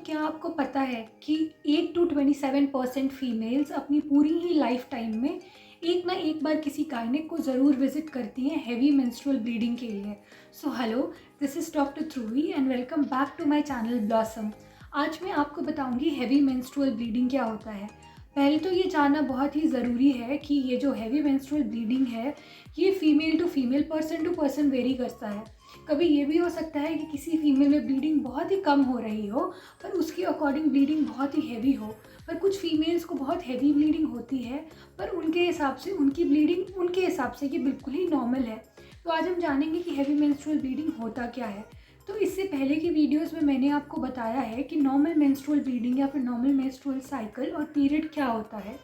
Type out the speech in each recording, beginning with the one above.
क्या आपको पता है कि 8 to 27% फीमेल्स अपनी पूरी ही लाइफ टाइम में एक ना एक बार किसी गायनेक को ज़रूर विजिट करती हैं हैवी मेंस्ट्रुअल ब्लीडिंग के लिए। So hello, this is doctor Dhruvi and welcome back to my channel Blossom. आज मैं आपको बताऊंगी हैवी मेंस्ट्रुअल ब्लीडिंग क्या होता है। पहले तो ये जानना बहुत ही ज़रूरी है कि ये जो हैवी मेंस्ट्रुअल ब्लीडिंग है ये female to female, person to person vary करता है। कभी ये भी हो सकता है कि किसी फीमेल में ब्लीडिंग बहुत ही कम हो रही हो पर उसके अकॉर्डिंग ब्लीडिंग बहुत ही हैवी हो। पर कुछ फीमेल्स को बहुत हैवी ब्लीडिंग होती है पर उनके हिसाब से उनकी ब्लीडिंग उनके हिसाब से ये बिल्कुल ही नॉर्मल है। तो आज हम जानेंगे कि हैवी मेंस्ट्रुअल ब्लीडिंग होता क्या है। तो इससे पहले की वीडियोस में मैंने आपको बताया है कि नॉर्मल मेंस्ट्रुअल ब्लीडिंग या फिर नॉर्मल मेंस्ट्रुअल साइकिल और पीरियड क्या होता है।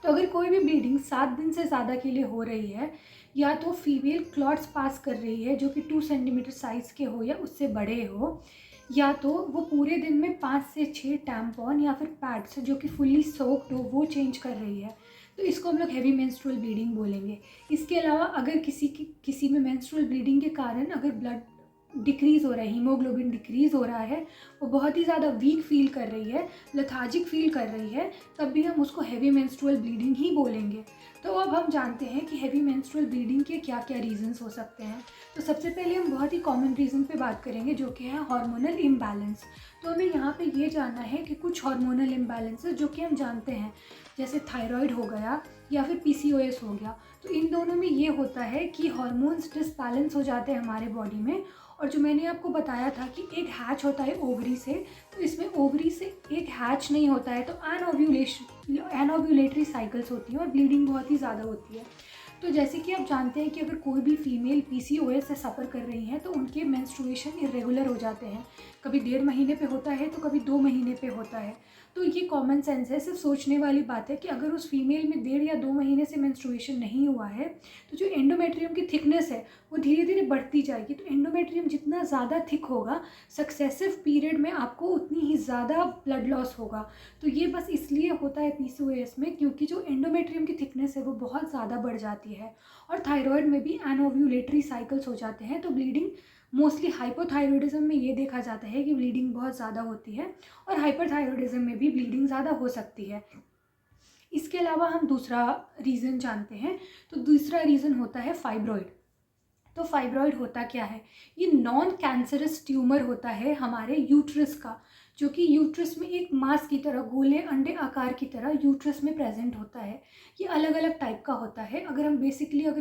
तो अगर कोई भी ब्लीडिंग 7 दिन से ज़्यादा के लिए हो रही है या तो फीमेल क्लॉट्स पास कर रही है जो कि 2 सेंटीमीटर साइज़ के हो या उससे बड़े हो, या तो वो पूरे दिन में 5 से 6 टैम्पॉन या फिर पैड्स जो कि फुल्ली सोक्ड हो वो चेंज कर रही है, तो इसको हम लोग हैवी मेंस्ट्रुअल ब्लीडिंग बोलेंगे। इसके अलावा अगर किसी में मेंस्ट्रुअल ब्लीडिंग के कारण अगर ब्लड डिक्रीज़ हो रहा है, हीमोग्लोबिन डिक्रीज़ हो रहा है, वो बहुत ही ज़्यादा वीक फील कर रही है, लेथार्जिक फील कर रही है, तब भी हम उसको हैवी मेंस्ट्रुअल ब्लीडिंग ही बोलेंगे। तो अब हम जानते हैं कि हैवी मेंस्ट्रुअल ब्लीडिंग के क्या क्या रीजंस हो सकते हैं। तो सबसे पहले हम बहुत ही कॉमन रीज़न पे बात करेंगे जो कि है हार्मोनल इम्बैलेंस। तो हमें यहाँ पे ये जानना है कि कुछ हार्मोनल इम्बैलेंसेस जो कि हम जानते हैं, जैसे थायराइड हो गया या फिर पीसीओएस हो गया, तो इन दोनों में ये होता है कि हार्मोन्स डिसबैलेंस हो जाते हैं हमारे बॉडी में। और जो मैंने आपको बताया था कि एक हैच होता है ओवरी से, तो इसमें ओवरी से एक हैच नहीं होता है, तो एनओव्यूलेटरी साइकिल्स होती हैं और ब्लीडिंग बहुत ही ज़्यादा होती है। तो जैसे कि आप जानते हैं कि अगर कोई भी फीमेल पीसीओएस से सफ़र कर रही हैं तो उनके मेंस्ट्रुएशन इरेगुलर हो जाते हैं, कभी 1.5 महीने पे होता है तो कभी 2 महीने पे होता है। तो ये कॉमन सेंस है, सिर्फ सोचने वाली बात है कि अगर उस फीमेल में 1.5 या 2 महीने से मेंस्ट्रुएशन नहीं हुआ है तो जो एंडोमेट्रियम की थिकनेस है वो धीरे धीरे बढ़ती जाएगी। तो एंडोमेट्रियम जितना ज़्यादा थिक होगा, सक्सेसिव पीरियड में आपको उतनी ही ज़्यादा ब्लड लॉस होगा। तो ये बस इसलिए होता है पीसीओएस में क्योंकि जो एंडोमेट्रियम की थिकनेस है वो बहुत ज़्यादा बढ़ जाती है। और थायराइड में भी एनओव्यूलेटरी साइकिल्स हो जाते हैं, तो ब्लीडिंग मोस्टली हाइपोथायरॉयडिज्म में ये देखा जाता है कि ब्लीडिंग बहुत ज़्यादा होती है और हाइपरथायरॉयडिज्म में भी ब्लीडिंग ज़्यादा हो सकती है। इसके अलावा हम दूसरा रीज़न जानते हैं, तो दूसरा रीज़न होता है फाइब्रॉइड। तो फाइब्रॉइड होता क्या है? ये नॉन कैंसरस ट्यूमर होता है हमारे यूट्रस का, जो कि यूट्रस में एक मास की तरह, गोले अंडे आकार की तरह यूट्रस में प्रेजेंट होता है। ये अलग अलग टाइप का होता है। अगर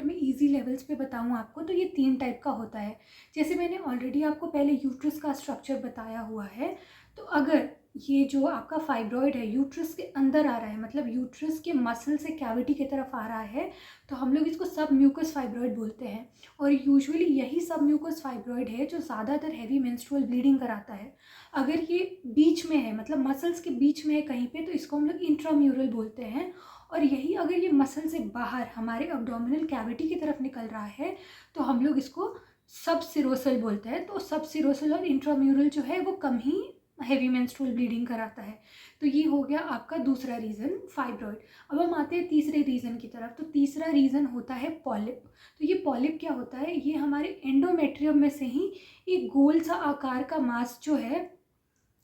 मैं इजी लेवल्स पे बताऊँ आपको तो ये 3 टाइप का होता है। जैसे मैंने ऑलरेडी आपको पहले यूट्रस का स्ट्रक्चर बताया हुआ है, तो अगर ये जो आपका फाइब्रॉइड है यूट्रस के अंदर आ रहा है, मतलब यूट्रस के मसल से कैविटी की तरफ आ रहा है, तो हम लोग इसको सब म्यूकस फाइब्रॉइड बोलते हैं। और यूजुअली यही सब म्यूकस फाइब्रॉइड है जो ज़्यादातर हैवी मेंस्ट्रुअल ब्लीडिंग कराता है। अगर ये बीच में है, मतलब मसल्स के बीच में है कहीं पे, तो इसको हम लोग इंट्राम्यूरल बोलते हैं। और यही अगर ये मसल से बाहर हमारे एब्डोमिनल कैविटी की तरफ निकल रहा है तो हम लोग इसको सब सिरोसल बोलते हैं। तो सब सिरोसल और इंट्राम्यूरल जो है वो कम ही हैवी मेंस्ट्रुअल ब्लीडिंग कराता है। तो ये हो गया आपका दूसरा रीज़न, फाइब्रॉइड। अब हम आते हैं तीसरे रीज़न की तरफ। तो तीसरा रीज़न होता है पॉलिप। तो ये पॉलिप क्या होता है? ये हमारे एंडोमेट्रियम में से ही एक गोल सा आकार का मास जो है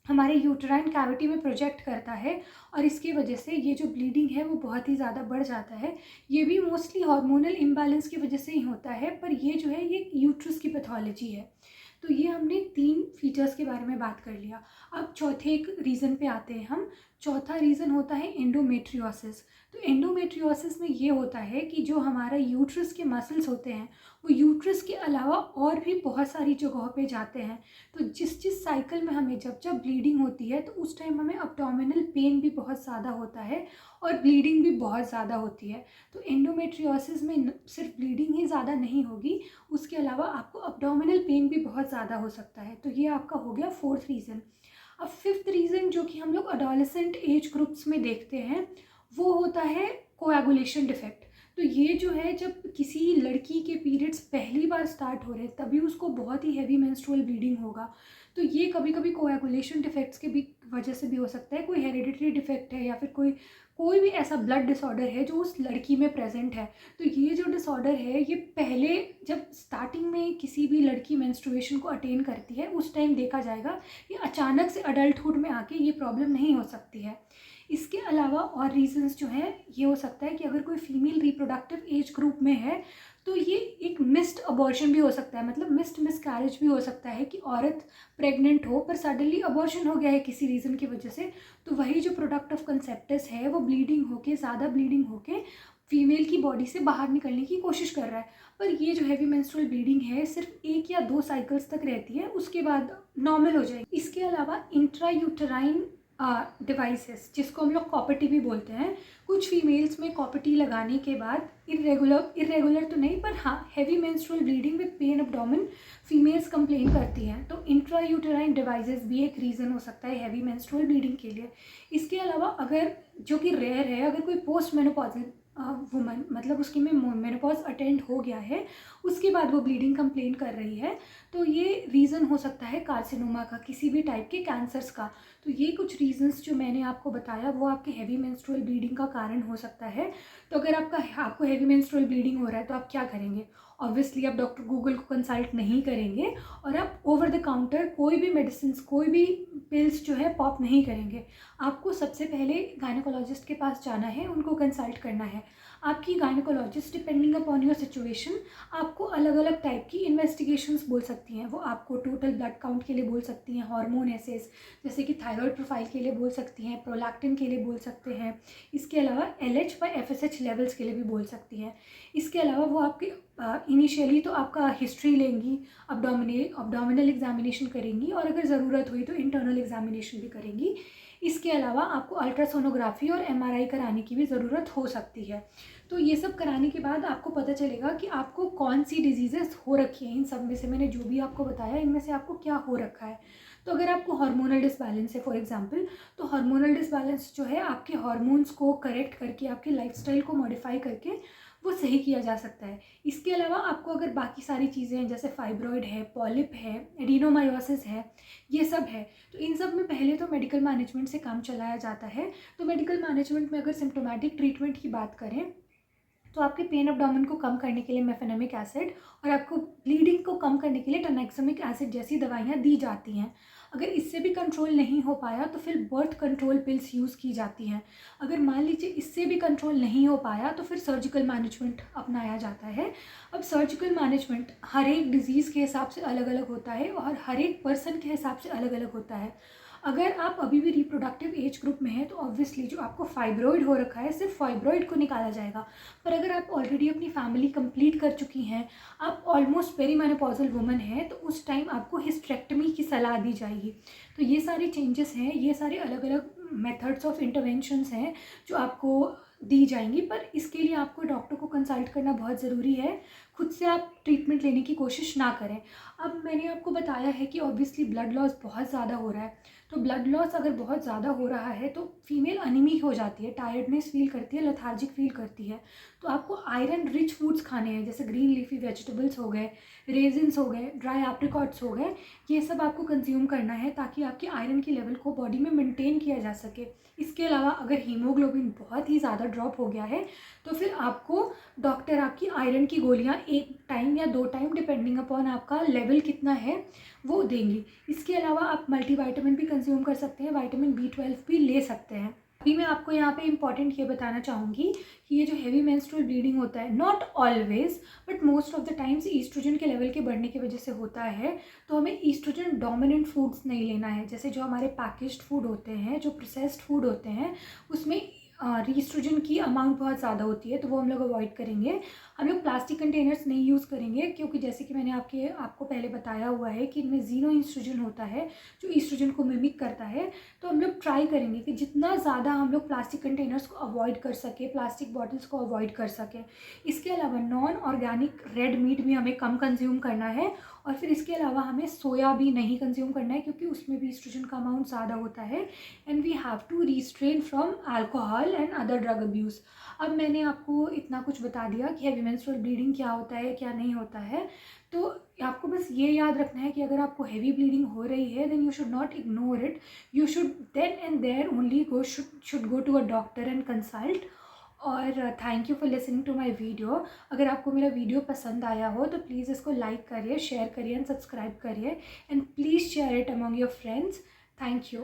हमारे यूट्राइन कैविटी में प्रोजेक्ट करता है और इसकी वजह से ये जो ब्लीडिंग है वो बहुत ही ज़्यादा बढ़ जाता है। ये भी मोस्टली हार्मोनल इम्बैलेंस की वजह से ही होता है, पर ये जो है ये यूट्रस की पैथोलॉजी है। तो ये हमने 3 फीचर्स के बारे में बात कर लिया। अब चौथे एक रीज़न पे आते हैं हम। चौथा रीज़न होता है एंडोमेट्रियोसिस। तो एंडोमेट्रियोसिस में ये होता है कि जो हमारा यूट्रस के मसल्स होते हैं वो यूट्रस के अलावा और भी बहुत सारी जगहों पे जाते हैं। तो जिस साइकिल में हमें जब जब ब्लीडिंग होती है तो उस टाइम हमें अब्डोमिनल पेन भी बहुत ज़्यादा होता है और ब्लीडिंग भी बहुत ज़्यादा होती है। तो एंडोमेट्रियोसिस में सिर्फ ब्लीडिंग ही ज़्यादा नहीं होगी, उसके अलावा आपको अब्डोमिनल पेन भी बहुत ज़्यादा हो सकता है। तो ये आपका हो गया 4th रीज़न। अब 5th रीज़न जो कि हम लोग अडोलेसेंट एज ग्रुप्स में देखते हैं वो होता है कोएगुलेशन डिफेक्ट। तो तो ये जो है, जब किसी लड़की के पीरियड्स पहली बार स्टार्ट हो रहे हैं तभी उसको बहुत ही हैवी मेंस्ट्रुअल ब्लीडिंग होगा। तो ये कभी कभी कोएगुलेशन डिफेक्ट्स के भी वजह से भी हो सकता है, कोई हेरिडिटरी डिफेक्ट है या फिर कोई कोई भी ऐसा ब्लड डिसऑर्डर है जो उस लड़की में प्रेजेंट है। तो ये जो डिसऑर्डर है ये पहले जब स्टार्टिंग में किसी भी लड़की मेंस्ट्रुएशन को अटेन करती है उस टाइम देखा जाएगा। ये अचानक से अडल्टहुड में आके ये प्रॉब्लम नहीं हो सकती है। इसके अलावा और रीजंस जो है, ये हो सकता है कि अगर कोई फीमेल रिप्रोडक्टिव एज ग्रुप में है तो ये एक मिस्ड अबॉर्शन भी हो सकता है, मतलब मिस्ड मिसकैरेज भी हो सकता है कि औरत प्रेग्नेंट हो पर सडनली अबॉर्शन हो गया है किसी रीज़न की वजह से, तो वही जो प्रोडक्ट ऑफ कंसेप्टस है वो ब्लीडिंग होके, ज़्यादा ब्लीडिंग होके फीमेल की बॉडी से बाहर निकलने की कोशिश कर रहा है। पर ये जो हैवी मेंस्ट्रुअल ब्लीडिंग है सिर्फ 1 या 2 साइकिल्स तक रहती है, उसके बाद नॉर्मल हो जाएगी। इसके अलावा इंट्रायूटेराइन डिवाइसेस, जिसको हम लोग कॉपर भी बोलते हैं, कुछ फीमेल्स में कॉपर लगाने के बाद इरेगुलर तो नहीं पर हाँ heavy menstrual bleeding with pen abdomen females complain करती हैं। तो इंट्रायूटेराइन डिवाइसेस भी एक रीज़न हो सकता है हैवी मेंस्ट्रुअल ब्लीडिंग के लिए। इसके अलावा अगर, जो कि रेयर है, अगर कोई पोस्ट मेनोपॉजल वुमन, मतलब उसकी में मेनोपॉज अटेंड हो गया है उसके बाद वो ब्लीडिंग कंप्लेन कर रही है, तो ये रीज़न हो सकता है कार्सिनोमा का, किसी भी टाइप के कैंसर्स का। तो ये कुछ रीजंस जो मैंने आपको बताया वो आपके हैवी मेंस्ट्रुअल ब्लीडिंग का कारण हो सकता है। तो अगर आपको हैवी मेंस्ट्रुअल ब्लीडिंग हो रहा है तो आप क्या करेंगे? ऑब्वियसली आप डॉक्टर गूगल को कंसल्ट नहीं करेंगे और आप ओवर द काउंटर कोई भी मेडिसिन, कोई भी पिल्स जो है पॉप नहीं करेंगे। आपको सबसे पहले गायनेकोलॉजिस्ट के पास जाना है, उनको कंसल्ट करना है। आपकी gynaecologist depending upon your situation आपको अलग अलग टाइप की इन्वेस्टिगेशंस बोल सकती हैं। वो आपको टोटल ब्लड काउंट के लिए बोल सकती हैं, हार्मोन एसेस जैसे कि थायराइड प्रोफाइल के लिए बोल सकती हैं, प्रोलैक्टिन के लिए बोल सकते हैं। इसके अलावा LH व FSH लेवल्स के लिए भी बोल सकती हैं। इसके अलावा वो आपके इनिशियली तो आपका हिस्ट्री लेंगी, अब्डोमिनल एग्जामिनेशन करेंगी और अगर ज़रूरत हुई तो इंटरनल एग्जामिनेशन भी करेंगी। इसके अलावा आपको अल्ट्रासोनोग्राफी और MRI कराने की भी ज़रूरत हो सकती है। तो ये सब कराने के बाद आपको पता चलेगा कि आपको कौन सी डिजीज़ेस हो रखी हैं। इन सब में से मैंने जो भी आपको बताया इनमें से आपको क्या हो रखा है। तो अगर आपको हार्मोनल डिसबैलेंस है फॉर एग्जांपल, तो हार्मोनल डिसबैलेंस जो है आपके हार्मोन्स को करेक्ट करके, आपके लाइफस्टाइल को मॉडिफाई करके वो सही किया जा सकता है। इसके अलावा आपको अगर बाकी सारी चीज़ें हैं जैसे फाइब्रॉइड है, पॉलिप है, एडिनोमायोसिस है, ये सब है, तो इन सब में पहले तो मेडिकल मैनेजमेंट से काम चलाया जाता है। तो मेडिकल मैनेजमेंट में अगर सिम्टोमेटिक ट्रीटमेंट की बात करें तो आपके पेन एब्डोमेन को कम करने के लिए मेफेनेमिक एसिड और आपको ब्लीडिंग को कम करने के लिए टनेक्समिक एसिड जैसी दवाइयाँ दी जाती हैं। अगर इससे भी कंट्रोल नहीं हो पाया तो फिर बर्थ कंट्रोल पिल्स यूज़ की जाती हैं। अगर मान लीजिए इससे भी कंट्रोल नहीं हो पाया तो फिर सर्जिकल मैनेजमेंट अपनाया जाता है। अब सर्जिकल मैनेजमेंट हर एक डिज़ीज़ के हिसाब से अलग अलग होता है और हर एक पर्सन के हिसाब से अलग अलग होता है। अगर आप अभी भी रिप्रोडक्टिव एज ग्रुप में हैं तो ऑब्वियसली जो आपको फाइब्रॉइड हो रखा है सिर्फ फाइब्रॉइड को निकाला जाएगा। पर अगर आप ऑलरेडी अपनी फैमिली कंप्लीट कर चुकी हैं, आप ऑलमोस्ट पेरीमेनोपॉजल वुमन हैं, तो उस टाइम आपको हिस्टेरेक्टमी की सलाह दी जाएगी। तो ये सारे चेंजेस हैं, ये सारे अलग अलग मेथड्स ऑफ इंटरवेंशंस हैं जो आपको दी जाएंगी। पर इसके लिए आपको डॉक्टर को कंसल्ट करना बहुत ज़रूरी है। खुद से आप ट्रीटमेंट लेने की कोशिश ना करें। अब मैंने आपको बताया है कि ऑब्वियसली ब्लड लॉस बहुत ज़्यादा हो रहा है, तो ब्लड लॉस अगर बहुत ज़्यादा हो रहा है तो फीमेल अनीमिक हो जाती है, टायर्डनेस फील करती है, लेथार्जिक फील करती है। तो आपको आयरन रिच फूड्स खाने हैं जैसे ग्रीन लीफी वेजिटेबल्स हो गए, रेजिन्स हो गए, ड्राई एप्रिकॉट्स हो गए, ये सब आपको कंज्यूम करना है ताकि आपकी आयरन की लेवल को बॉडी में मेंटेन किया जा सके। इसके अलावा अगर हीमोग्लोबिन बहुत ही ज़्यादा ड्रॉप हो गया है तो फिर आपको डॉक्टर आपकी आयरन की गोलियां 1 टाइम या 2 टाइम डिपेंडिंग अपॉन आपका लेवल कितना है वो देंगी। इसके अलावा आप मल्टीविटामिन भी कंज्यूम कर सकते हैं, विटामिन B12 भी ले सकते हैं। अभी मैं आपको यहाँ पे इम्पॉर्टेंट ये बताना चाहूँगी कि ये जो हैवी मेंस्ट्रुअल ब्लीडिंग होता है, not always but most of the times estrogen के लेवल के बढ़ने की वजह से होता है। तो हमें ईस्ट्रोजन डोमिनेंट फूड्स नहीं लेना है, जैसे जो हमारे पैकेज्ड फूड होते हैं, जो प्रोसेस्ड फूड होते हैं, उसमें ईस्ट्रोजन की अमाउंट बहुत ज़्यादा होती है, तो वो हम लोग अवॉइड करेंगे। हम लोग प्लास्टिक कंटेनर्स नहीं यूज़ करेंगे क्योंकि जैसे कि मैंने आपको पहले बताया हुआ है कि इनमें जीरो ईस्ट्रोजन होता है जो ईस्ट्रोजन को मिमिक करता है। तो हम लोग ट्राई करेंगे कि जितना ज़्यादा हम लोग प्लास्टिक कंटेनर्स को अवॉइड कर सके, प्लास्टिक बॉटल्स को अवॉइड कर सके। इसके अलावा नॉन ऑर्गेनिक रेड मीट भी हमें कम कंज्यूम करना है और फिर इसके अलावा हमें सोया भी नहीं कंज्यूम करना है क्योंकि उसमें भी ईस्ट्रोजन का अमाउंट ज़्यादा होता है। And we have to restrain from alcohol and other drug abuse. अब मैंने आपको इतना कुछ बता दिया कि हैवी मेंस्ट्रुअल ब्लीडिंग क्या होता है, क्या नहीं होता है। तो आपको बस ये याद रखना है कि अगर आपको हैवी ब्लीडिंग हो रही है then you should not ignore it, you should then and there only should go to a doctor and consult. और thank you for listening to my video. अगर आपको मेरा वीडियो पसंद आया हो तो प्लीज़ इसको लाइक करिए, शेयर करिए एंड सब्सक्राइब करिए, and please share it among your friends. Thank you.